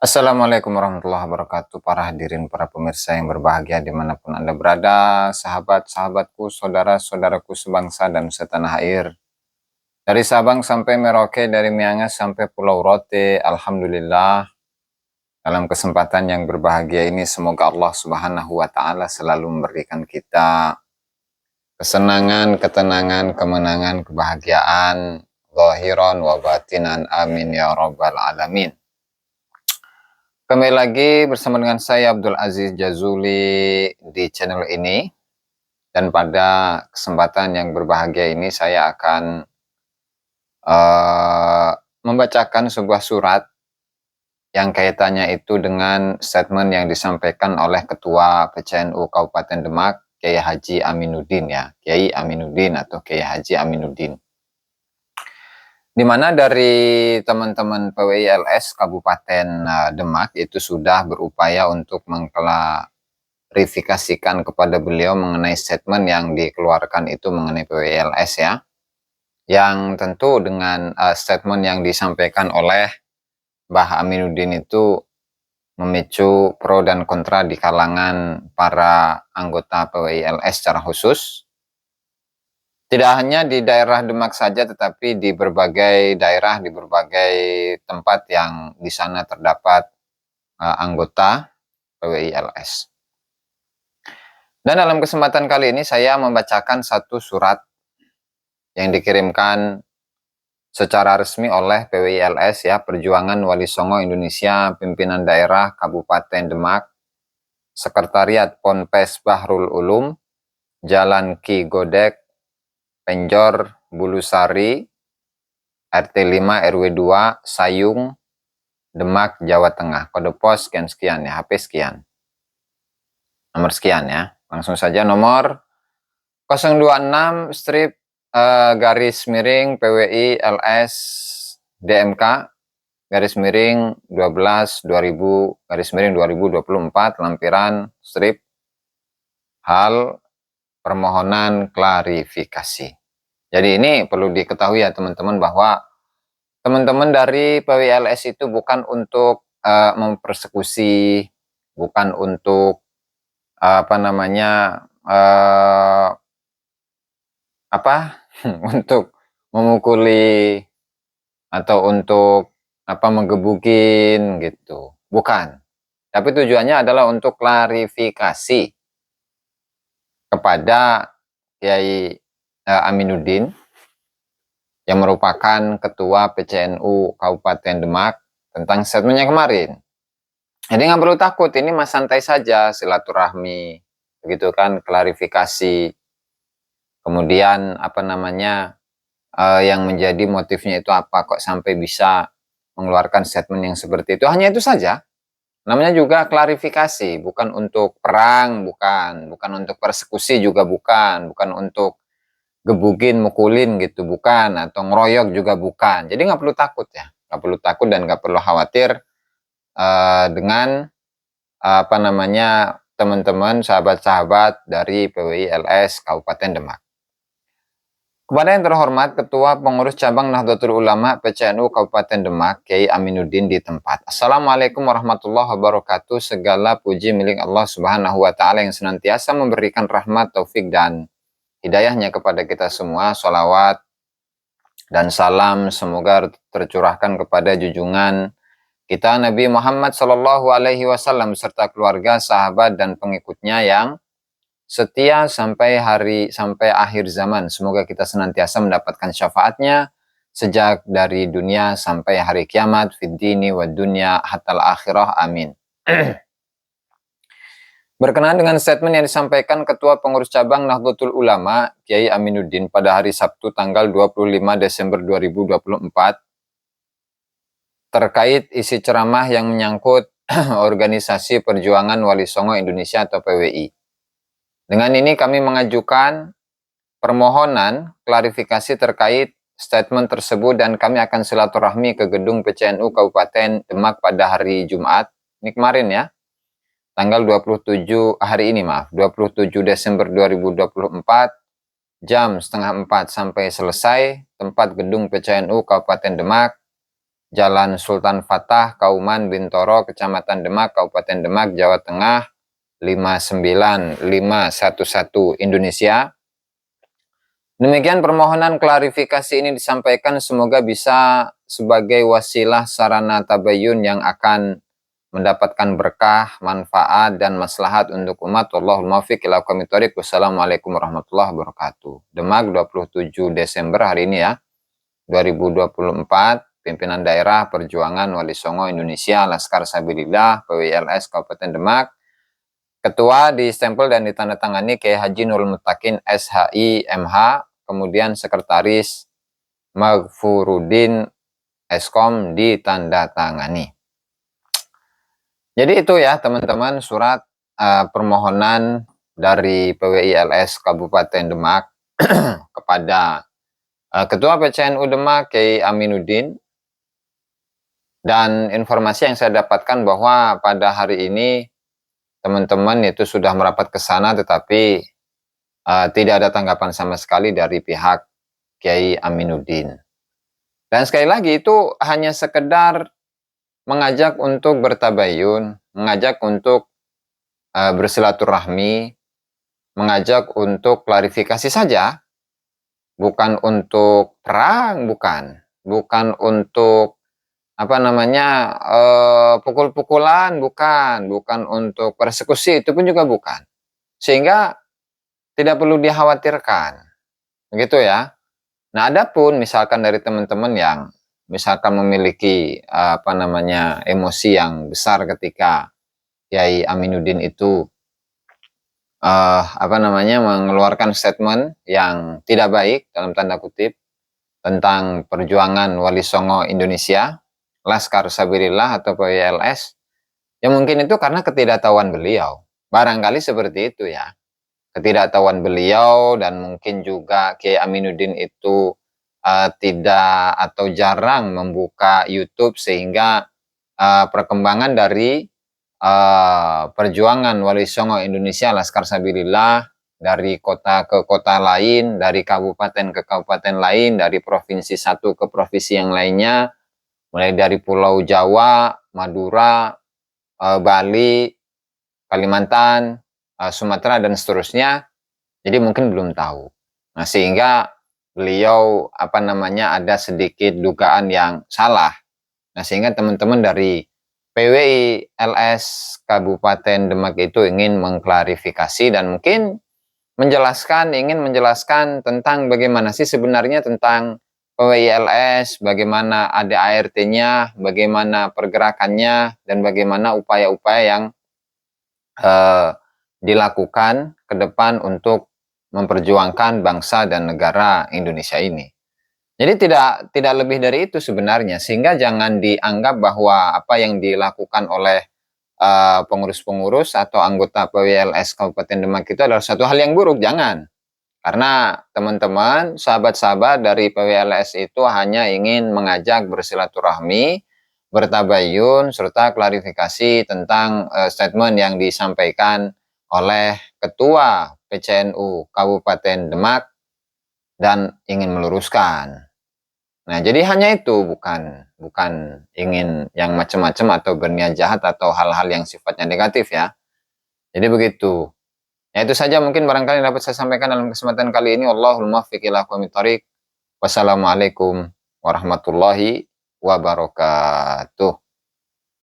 Assalamualaikum warahmatullahi wabarakatuh, para hadirin, para pemirsa yang berbahagia dimanapun Anda berada, sahabat-sahabatku, saudara-saudaraku sebangsa dan setanah air. Dari Sabang sampai Merauke, dari Miangas sampai Pulau Rote, Alhamdulillah, dalam kesempatan yang berbahagia ini, semoga Allah Subhanahu wa Ta'ala selalu memberikan kita kesenangan, ketenangan, kemenangan, kebahagiaan, zahiran wa batinan, amin ya rabbal alamin. Kembali lagi bersama dengan saya Abdul Aziz Jazuli di channel ini. Dan pada kesempatan yang berbahagia ini saya akan membacakan sebuah surat yang kaitannya itu dengan statement yang disampaikan oleh Ketua PCNU Kabupaten Demak, Kiai Haji Aminuddin ya, Kiai Aminuddin atau Kiai Haji Aminuddin. Di mana dari teman-teman PWI-LS Kabupaten Demak itu sudah berupaya untuk mengklarifikasikan kepada beliau mengenai statement yang dikeluarkan itu mengenai PWI-LS ya. Yang tentu dengan statement yang disampaikan oleh Mbah Aminuddin itu memicu pro dan kontra di kalangan para anggota PWI-LS secara khusus. Tidak hanya di daerah Demak saja, tetapi di berbagai daerah, di berbagai tempat yang di sana terdapat anggota PWI-LS. Dan dalam kesempatan kali ini saya membacakan satu surat yang dikirimkan secara resmi oleh PWI-LS ya, Perjuangan Wali Songo Indonesia, Pimpinan Daerah Kabupaten Demak, Sekretariat Ponpes Bahrul Ulum, Jalan Ki Godek, Penjor, Bulusari, RT 5 RW 2, Sayung, Demak, Jawa Tengah. Kode pos sekian-sekian ya, HP sekian. Nomor sekian ya. Langsung saja nomor 026 strip garis miring PWI LS DMK garis miring 12 2000 garis miring 2024 lampiran strip hal permohonan klarifikasi. Jadi ini perlu diketahui ya teman-teman, bahwa teman-teman dari PWI-LS itu bukan untuk mempersekusi, bukan untuk untuk memukuli atau untuk menggebukin gitu. Bukan. Tapi tujuannya adalah untuk klarifikasi kepada Kiai Aminuddin yang merupakan Ketua PCNU Kabupaten Demak tentang statementnya kemarin. Jadi nggak perlu takut, ini mas santai saja, silaturahmi, begitu kan, klarifikasi. Kemudian yang menjadi motifnya itu apa, kok sampai bisa mengeluarkan statement yang seperti itu. Hanya itu saja. Namanya juga klarifikasi, bukan untuk perang, bukan untuk persekusi juga bukan untuk gebukin, mukulin gitu, bukan, atau ngeroyok juga bukan. Jadi nggak perlu takut ya, nggak perlu takut dan nggak perlu khawatir dengan teman-teman, sahabat-sahabat dari PWI-LS Kabupaten Demak. Kepada yang terhormat Ketua Pengurus Cabang Nahdlatul Ulama PCNU Kabupaten Demak, Kiai Aminuddin di tempat. Assalamualaikum warahmatullahi wabarakatuh. Segala puji milik Allah Subhanahu wa Ta'ala yang senantiasa memberikan rahmat, taufik dan hidayahnya kepada kita semua. Sholawat dan salam semoga tercurahkan kepada junjungan kita Nabi Muhammad Sallallahu Alaihi Wasallam serta keluarga, sahabat dan pengikutnya yang setia sampai akhir zaman. Semoga kita senantiasa mendapatkan syafaatnya sejak dari dunia sampai hari kiamat, fid dini wa dunya hatal akhirah, amin. Berkenaan dengan statement yang disampaikan Ketua Pengurus Cabang Nahdlatul Ulama Kiai Aminuddin pada hari Sabtu tanggal 25 Desember 2024 terkait isi ceramah yang menyangkut Organisasi Perjuangan Wali Songo Indonesia atau PWI. Dengan ini kami mengajukan permohonan klarifikasi terkait statement tersebut dan kami akan silaturahmi ke gedung PCNU Kabupaten Demak pada hari Jumat, ini kemarin ya, tanggal 27 Desember 2024, jam 3:30 sampai selesai, tempat gedung PCNU Kabupaten Demak, Jalan Sultan Fatah, Kauman Bintoro, Kecamatan Demak, Kabupaten Demak, Jawa Tengah, 59511 Indonesia. Demikian permohonan klarifikasi ini disampaikan, semoga bisa sebagai wasilah sarana tabayun yang akan mendapatkan berkah, manfaat, dan maslahat untuk umat. Wallahul muwaffiq ila aqwamit thoriq. Wassalamualaikum warahmatullahi wabarakatuh. Demak, 27 Desember hari ini ya, 2024, pimpinan daerah Perjuangan Wali Songo Indonesia Laskar Sabilillah PWLS Kabupaten Demak. Ketua distempel dan ditandatangani Kiai Haji Nurul Mutakin SHI MH, kemudian sekretaris Maghfuruddin Eskom ditandatangani. Jadi itu ya teman-teman, surat permohonan dari PWILS Kabupaten Demak kepada Ketua PCNU Demak Kiai Aminuddin. Dan informasi yang saya dapatkan bahwa pada hari ini teman-teman itu sudah merapat ke sana, tetapi tidak ada tanggapan sama sekali dari pihak Kiai Aminuddin. Dan sekali lagi itu hanya sekedar mengajak untuk bertabayun, mengajak untuk bersilaturahmi, mengajak untuk klarifikasi saja, bukan untuk perang, bukan untuk pukul-pukulan, bukan untuk persekusi, itu pun juga bukan. Sehingga tidak perlu dikhawatirkan, begitu ya. Nah, adapun misalkan dari teman-teman yang misalkan memiliki emosi yang besar ketika Kiai Aminuddin itu mengeluarkan statement yang tidak baik dalam tanda kutip tentang perjuangan Wali Songo Indonesia Laskar Sabilillah atau PWLS, ya mungkin itu karena ketidaktahuan beliau, barangkali seperti itu ya, ketidaktahuan beliau. Dan mungkin juga Kiai Aminuddin itu tidak atau jarang membuka YouTube, sehingga perkembangan dari perjuangan Wali Songo Indonesia Laskar Sabilillah dari kota ke kota lain, dari kabupaten ke kabupaten lain, dari provinsi satu ke provinsi yang lainnya, mulai dari Pulau Jawa, Madura, Bali, Kalimantan, Sumatera, dan seterusnya. Jadi mungkin belum tahu. Nah, sehingga beliau ada sedikit dugaan yang salah. Nah, sehingga teman-teman dari PWILS Kabupaten Demak itu ingin mengklarifikasi dan mungkin ingin menjelaskan tentang bagaimana sih sebenarnya tentang PWILS, bagaimana ADART-nya, bagaimana pergerakannya, dan bagaimana upaya-upaya yang dilakukan ke depan untuk memperjuangkan bangsa dan negara Indonesia ini. Jadi tidak lebih dari itu sebenarnya, sehingga jangan dianggap bahwa apa yang dilakukan oleh pengurus-pengurus atau anggota PWLS Kabupaten Demak itu adalah satu hal yang buruk, jangan. Karena teman-teman, sahabat-sahabat dari PWLS itu hanya ingin mengajak bersilaturahmi, bertabayun, serta klarifikasi tentang statement yang disampaikan oleh Ketua PCNU Kabupaten Demak dan ingin meluruskan. Nah, jadi hanya itu, bukan ingin yang macam-macam atau berniat jahat atau hal-hal yang sifatnya negatif ya. Jadi begitu. Ya, itu saja mungkin barangkali dapat saya sampaikan dalam kesempatan kali ini. Wallahul muwaffiq ila aqwamit thoriq. Wassalamualaikum warahmatullahi wabarakatuh.